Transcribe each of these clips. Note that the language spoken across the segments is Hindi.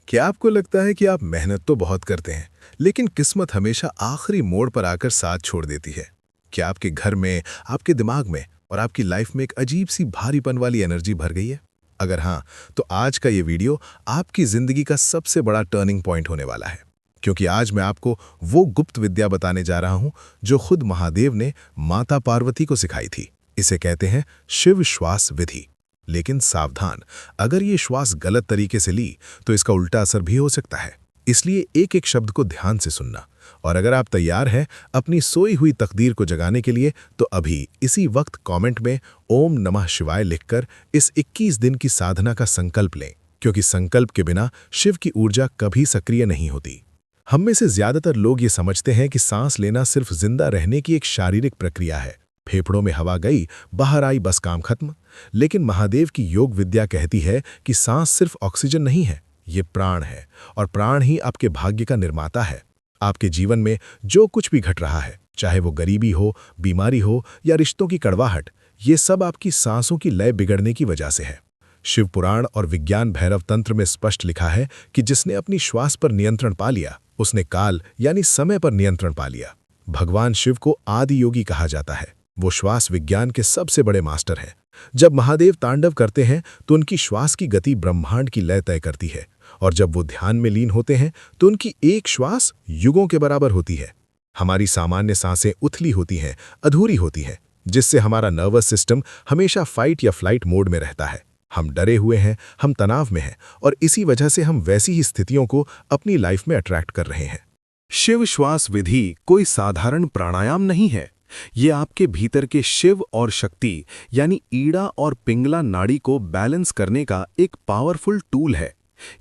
क्या आपको लगता है कि आप मेहनत तो बहुत करते हैं, लेकिन किस्मत हमेशा आखिरी मोड़ पर आकर साथ छोड़ देती है? क्या आपके घर में, आपके दिमाग में और आपकी लाइफ में एक अजीब सी भारीपन वाली एनर्जी भर गई है? अगर हाँ, तो आज का ये वीडियो आपकी जिंदगी का सबसे बड़ा टर्निंग पॉइंट होने वाला है। क्योंकि आज मैं आपको वो गुप्त विद्या बताने जा रहा हूं जो खुद महादेव ने माता पार्वती को सिखाई थी। इसे कहते हैं शिव श्वास विधि। लेकिन सावधान, अगर ये श्वास गलत तरीके से ली तो इसका उल्टा असर भी हो सकता है। इसलिए एक एक शब्द को ध्यान से सुनना। और अगर आप तैयार हैं अपनी सोई हुई तकदीर को जगाने के लिए, तो अभी इसी वक्त कमेंट में ओम नमः शिवाय लिखकर इस 21 दिन की साधना का संकल्प लें, क्योंकि संकल्प के बिना शिव की ऊर्जा कभी सक्रिय नहीं होती। हम में से ज्यादातर लोग ये समझते हैं कि सांस लेना सिर्फ जिंदा रहने की एक शारीरिक प्रक्रिया है। फेफड़ों में हवा गई, बाहर आई, बस काम खत्म। लेकिन महादेव की योग विद्या कहती है कि सांस सिर्फ ऑक्सीजन नहीं है, ये प्राण है। और प्राण ही आपके भाग्य का निर्माता है। आपके जीवन में जो कुछ भी घट रहा है, चाहे वो गरीबी हो, बीमारी हो या रिश्तों की कड़वाहट, ये सब आपकी सांसों की लय बिगड़ने की वजह से है। शिव पुराण और विज्ञान भैरव तंत्र में स्पष्ट लिखा है कि जिसने अपनी श्वास पर नियंत्रण पा लिया, उसने काल यानी समय पर नियंत्रण पा लिया। भगवान शिव को आदि योगी कहा जाता है। वो श्वास विज्ञान के सबसे बड़े मास्टर हैं। जब महादेव तांडव करते हैं तो उनकी श्वास की गति ब्रह्मांड की लय तय करती है। और जब वो ध्यान में लीन होते हैं तो उनकी एक श्वास युगों के बराबर होती है। हमारी सामान्य सांसें उथली होती हैं, अधूरी होती हैं, जिससे हमारा नर्वस सिस्टम हमेशा फाइट या फ्लाइट मोड में रहता है। हम डरे हुए हैं, हम तनाव में हैं, और इसी वजह से हम वैसी ही स्थितियों को अपनी लाइफ में अट्रैक्ट कर रहे हैं। शिव श्वास विधि कोई साधारण प्राणायाम नहीं है। ये आपके भीतर के शिव और शक्ति यानी ईड़ा और पिंगला नाड़ी को बैलेंस करने का एक पावरफुल टूल है।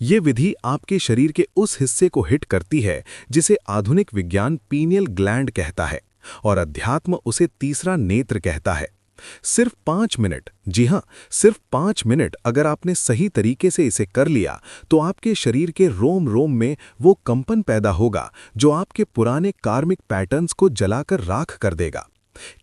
ये विधि आपके शरीर के उस हिस्से को हिट करती है जिसे आधुनिक विज्ञान पीनियल ग्लैंड कहता है और अध्यात्म उसे तीसरा नेत्र कहता है। सिर्फ 5 मिनट, जी हां, सिर्फ 5 मिनट अगर आपने सही तरीके से इसे कर लिया तो आपके शरीर के रोम रोम में वो कंपन पैदा होगा जो आपके पुराने कार्मिक पैटर्न्स को जलाकर राख कर देगा।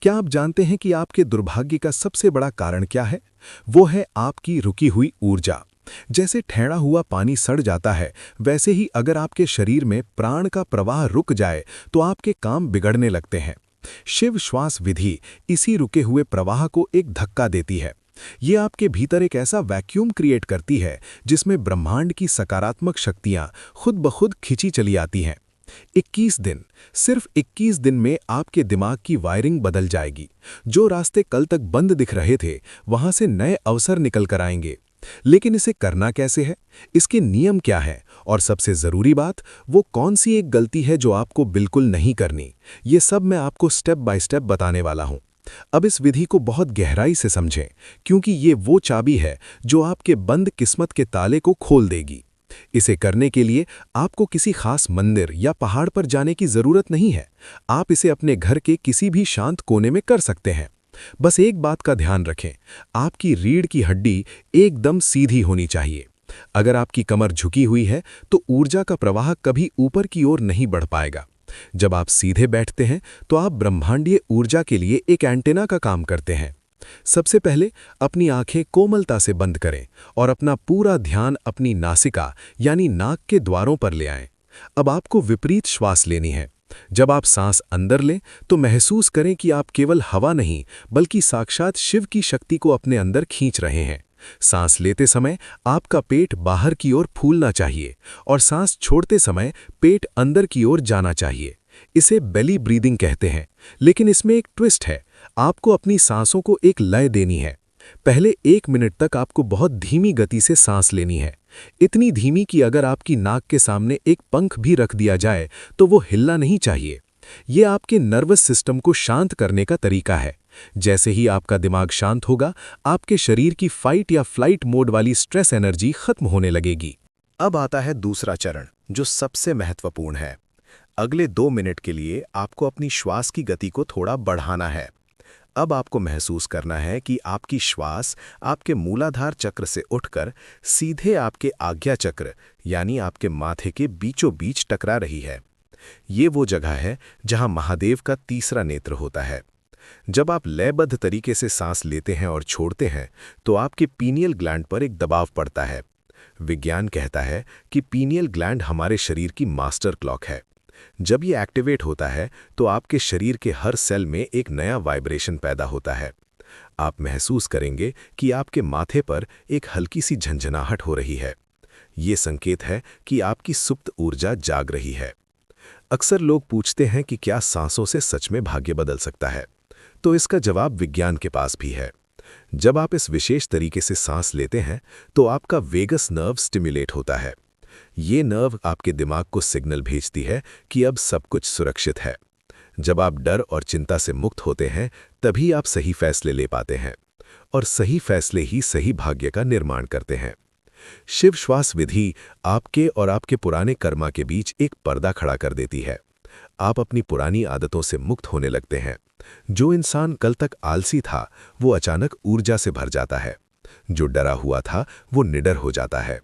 क्या आप जानते हैं कि आपके दुर्भाग्य का सबसे बड़ा कारण क्या है? वो है आपकी रुकी हुई ऊर्जा। जैसे ठहरा हुआ पानी सड़ जाता है, वैसे ही अगर आपके शरीर में प्राण का प्रवाह रुक जाए तो आपके काम बिगड़ने लगते हैं। शिव श्वास विधि इसी रुके हुए प्रवाह को एक धक्का देती है। ये आपके भीतर एक ऐसा वैक्यूम क्रिएट करती है जिसमें ब्रह्मांड की सकारात्मक शक्तियां खुद ब खुद खिंची चली आती हैं। 21 दिन, सिर्फ 21 दिन में आपके दिमाग की वायरिंग बदल जाएगी। जो रास्ते कल तक बंद दिख रहे थे, वहां से नए अवसर निकल कर आएंगे। लेकिन इसे करना कैसे है? इसके नियम क्या है? और सबसे जरूरी बात, वो कौन सी एक गलती है जो आपको बिल्कुल नहीं करनी? ये सब मैं आपको स्टेप बाय स्टेप बताने वाला हूं। अब इस विधि को बहुत गहराई से समझें, क्योंकि ये वो चाबी है जो आपके बंद किस्मत के ताले को खोल देगी। इसे करने के लिए आपको किसी खास मंदिर या पहाड़ पर जाने की जरूरत नहीं है। आप इसे अपने घर के किसी भी शांत कोने में कर सकते हैं। बस एक बात का ध्यान रखें, आपकी रीढ़ की हड्डी एकदम सीधी होनी चाहिए। अगर आपकी कमर झुकी हुई है तो ऊर्जा का प्रवाह कभी ऊपर की ओर नहीं बढ़ पाएगा। जब आप सीधे बैठते हैं तो आप ब्रह्मांडीय ऊर्जा के लिए एक एंटेना का काम करते हैं। सबसे पहले अपनी आंखें कोमलता से बंद करें और अपना पूरा ध्यान अपनी नासिका यानी नाक के द्वारों पर ले आएं। अब आपको विपरीत श्वास लेनी है। जब आप सांस अंदर लें तो महसूस करें कि आप केवल हवा नहीं, बल्कि साक्षात शिव की शक्ति को अपने अंदर खींच रहे हैं। सांस लेते समय आपका पेट बाहर की ओर फूलना चाहिए और सांस छोड़ते समय पेट अंदर की ओर जाना चाहिए। इसे बेली ब्रीदिंग कहते हैं। लेकिन इसमें एक ट्विस्ट है, आपको अपनी सांसों को एक लय देनी है। पहले 1 मिनट तक आपको बहुत धीमी गति से सांस लेनी है, इतनी धीमी कि अगर आपकी नाक के सामने एक पंख भी रख दिया जाए तो वो हिलना नहीं चाहिए। ये आपके नर्वस सिस्टम को शांत करने का तरीका है। जैसे ही आपका दिमाग शांत होगा, आपके शरीर की फाइट या फ्लाइट मोड वाली स्ट्रेस एनर्जी खत्म होने लगेगी। अब आता है दूसरा चरण, जो सबसे महत्वपूर्ण है। अगले 2 मिनट के लिए आपको अपनी श्वास की गति को थोड़ा बढ़ाना है। अब आपको महसूस करना है कि आपकी श्वास आपके मूलाधार चक्र से उठकर सीधे आपके आज्ञा चक्र यानी आपके माथे के बीचों बीच टकरा रही है। ये वो जगह है जहां महादेव का तीसरा नेत्र होता है। जब आप लयबद्ध तरीके से सांस लेते हैं और छोड़ते हैं तो आपके पीनियल ग्लैंड पर एक दबाव पड़ता है। विज्ञान कहता है कि पीनियल ग्लैंड हमारे शरीर की मास्टर क्लॉक है। जब ये एक्टिवेट होता है तो आपके शरीर के हर सेल में एक नया वाइब्रेशन पैदा होता है। आप महसूस करेंगे कि आपके माथे पर एक हल्की सी झंझनाहट हो रही है। ये संकेत है कि आपकी सुप्त ऊर्जा जाग रही है। अक्सर लोग पूछते हैं कि क्या सांसों से सच में भाग्य बदल सकता है? तो इसका जवाब विज्ञान के पास भी है। जब आप इस विशेष तरीके से सांस लेते हैं तो आपका वेगस नर्व स्टिमुलेट होता है। ये नर्व आपके दिमाग को सिग्नल भेजती है कि अब सब कुछ सुरक्षित है। जब आप डर और चिंता से मुक्त होते हैं तभी आप सही फैसले ले पाते हैं, और सही फैसले ही सही भाग्य का निर्माण करते हैं। शिव श्वास विधि आपके और आपके पुराने कर्मा के बीच एक पर्दा खड़ा कर देती है। आप अपनी पुरानी आदतों से मुक्त होने लगते हैं। जो इंसान कल तक आलसी था वो अचानक ऊर्जा से भर जाता है। जो डरा हुआ था वो निडर हो जाता है।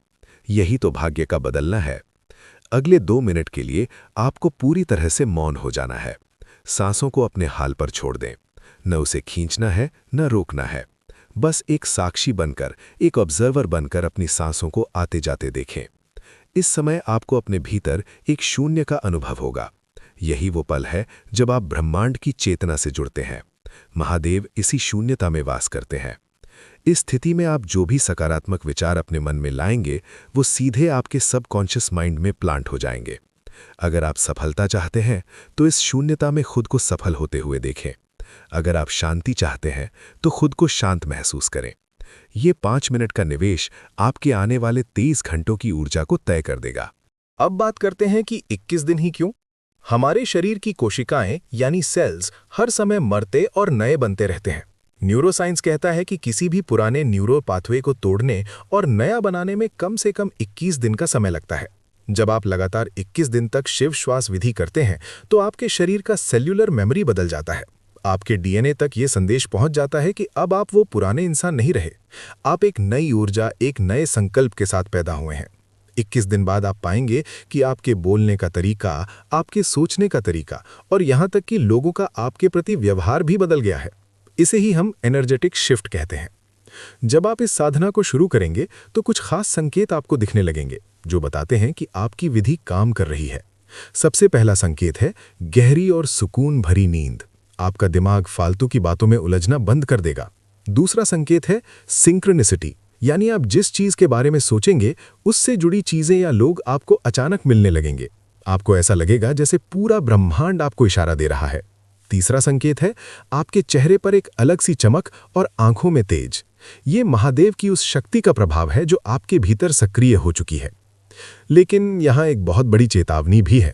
यही तो भाग्य का बदलना है। अगले 2 मिनट के लिए आपको पूरी तरह से मौन हो जाना है। सांसों को अपने हाल पर छोड़ दें। न उसे खींचना है न रोकना है। बस एक साक्षी बनकर, एक ऑब्जर्वर बनकर अपनी सांसों को आते जाते देखें। इस समय आपको अपने भीतर एक शून्य का अनुभव होगा। यही वो पल है जब आप ब्रह्मांड की चेतना से जुड़ते हैं। महादेव इसी शून्यता में वास करते हैं। इस स्थिति में आप जो भी सकारात्मक विचार अपने मन में लाएंगे वो सीधे आपके सबकॉन्शियस माइंड में प्लांट हो जाएंगे। अगर आप सफलता चाहते हैं तो इस शून्यता में खुद को सफल होते हुए देखें। अगर आप शांति चाहते हैं तो खुद को शांत महसूस करें। ये 5 मिनट का निवेश आपके आने वाले 23 घंटों की ऊर्जा को तय कर देगा। अब बात करते हैं कि 21 दिन ही क्यों? हमारे शरीर की कोशिकाएं यानी सेल्स हर समय मरते और नए बनते रहते हैं। न्यूरोसाइंस कहता है कि किसी भी पुराने न्यूरो पाथवे को तोड़ने और नया बनाने में कम से कम 21 दिन का समय लगता है। जब आप लगातार 21 दिन तक शिव श्वास विधि करते हैं तो आपके शरीर का सेल्यूलर मेमोरी बदल जाता है। आपके डीएनए तक ये संदेश पहुंच जाता है कि अब आप वो पुराने इंसान नहीं रहे। आप एक नई ऊर्जा, एक नए संकल्प के साथ पैदा हुए हैं। 21 दिन बाद आप पाएंगे कि आपके बोलने का तरीका, आपके सोचने का तरीका और यहाँ तक कि लोगों का आपके प्रति व्यवहार भी बदल गया है। इसे ही हम एनर्जेटिक शिफ्ट कहते हैं। जब आप इस साधना को शुरू करेंगे तो कुछ खास संकेत आपको दिखने लगेंगे जो बताते हैं कि आपकी विधि काम कर रही है। सबसे पहला संकेत है गहरी और सुकून भरी नींद। आपका दिमाग फालतू की बातों में उलझना बंद कर देगा। दूसरा संकेत है सिंक्रोनिसिटी, यानी आप जिस चीज के बारे में सोचेंगे उससे जुड़ी चीजें या लोग आपको अचानक मिलने लगेंगे। आपको ऐसा लगेगा जैसे पूरा ब्रह्मांड आपको इशारा दे रहा है। तीसरा संकेत है आपके चेहरे पर एक अलग सी चमक और आंखों में तेज। ये महादेव की उस शक्ति का प्रभाव है जो आपके भीतर सक्रिय हो चुकी है। लेकिन यहाँ एक बहुत बड़ी चेतावनी भी है।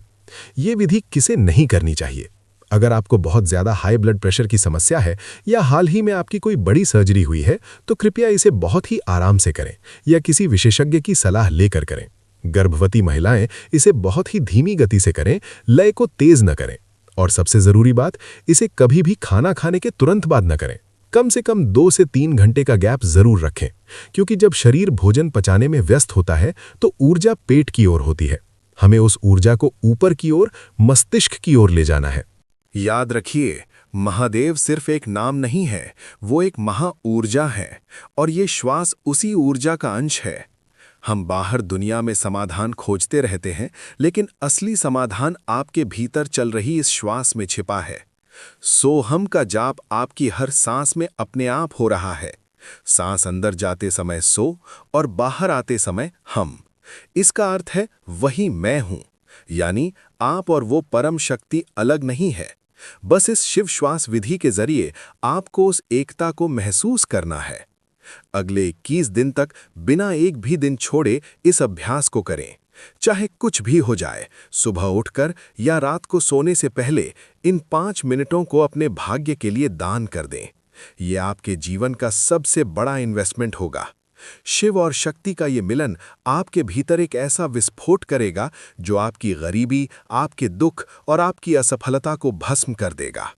ये विधि किसे नहीं करनी चाहिए? अगर आपको बहुत ज्यादा हाई ब्लड प्रेशर की समस्या है या हाल ही में आपकी कोई बड़ी सर्जरी हुई है तो कृपया इसे बहुत ही आराम से करें या किसी विशेषज्ञ की सलाह लेकर करें। गर्भवती महिलाएं इसे बहुत ही धीमी गति से करें, लय को तेज न करें। और सबसे जरूरी बात, इसे कभी भी खाना खाने के तुरंत बाद न करें। कम से कम 2 से 3 घंटे का गैप जरूर रखें, क्योंकि जब शरीर भोजन पचाने में व्यस्त होता है तो ऊर्जा पेट की ओर होती है। हमें उस ऊर्जा को ऊपर की ओर, मस्तिष्क की ओर ले जाना है। याद रखिए, महादेव सिर्फ एक नाम नहीं है, वो एक महा ऊर्जा है और ये श्वास उसी ऊर्जा का अंश है। हम बाहर दुनिया में समाधान खोजते रहते हैं, लेकिन असली समाधान आपके भीतर चल रही इस श्वास में छिपा है। सोहम का जाप आपकी हर सांस में अपने आप हो रहा है। सांस अंदर जाते समय सो और बाहर आते समय हम। इसका अर्थ है वही मैं हूं, यानी आप और वो परम शक्ति अलग नहीं है। बस इस शिव श्वास विधि के जरिए आपको उस एकता को महसूस करना है। अगले 21 दिन तक बिना एक भी दिन छोड़े इस अभ्यास को करें। चाहे कुछ भी हो जाए, सुबह उठकर या रात को सोने से पहले इन 5 मिनटों को अपने भाग्य के लिए दान कर दें। ये आपके जीवन का सबसे बड़ा इन्वेस्टमेंट होगा। शिव और शक्ति का ये मिलन आपके भीतर एक ऐसा विस्फोट करेगा जो आपकी गरीबी, आपके दुख और आपकी असफलता को भस्म कर देगा।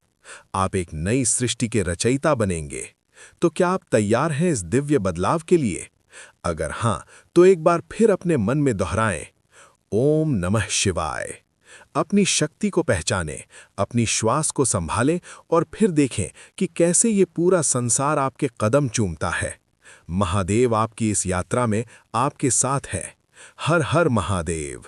आप एक नई सृष्टि के रचयिता बनेंगे। तो क्या आप तैयार हैं इस दिव्य बदलाव के लिए? अगर हां, तो एक बार फिर अपने मन में दोहराएं, ओम नमः शिवाय। अपनी शक्ति को पहचानें, अपनी श्वास को संभालें और फिर देखें कि कैसे ये पूरा संसार आपके कदम चूमता है। महादेव आपकी इस यात्रा में आपके साथ है। हर हर महादेव।